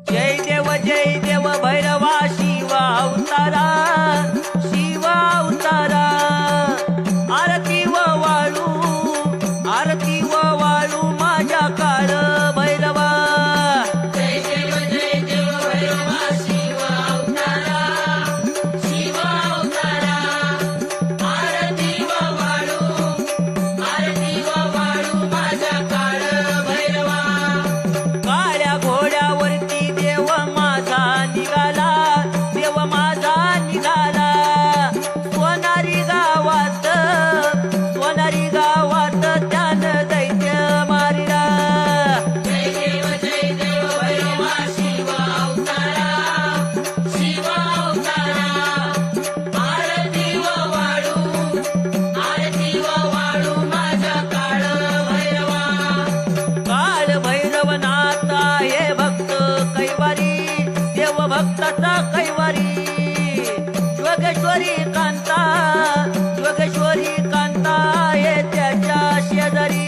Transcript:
जय देव भैरवा शिवा अवतारा, शिवा अवतारा. आरती व वाळू, आरती व वाळू माझ्या काळ भैरवा. जय देव भैरवा शिवा अवतारा, शिवा अवतारा. आरती व वाळू, आरती व वाळू माझ्या काळ भैरवा. काळ्या घोड्यावरती देव माझा निघाला, देव माझा निघाला. सोनारी गावात, सोनारी गावात त्यानं दैत्य मारिला. जय देव भैरवा शिवा अवतारा, शिवा अवतारा. आरती व वाळू, आरती व वाळू माझ्या काळ भैरवा. काळ भैरवनाथ आहे भक्त कैवारी, देव भक्ताचा कैवारी. योगेश्वरी कांता, योगेश्वरी कांता आहे त्याच्या शेजारी.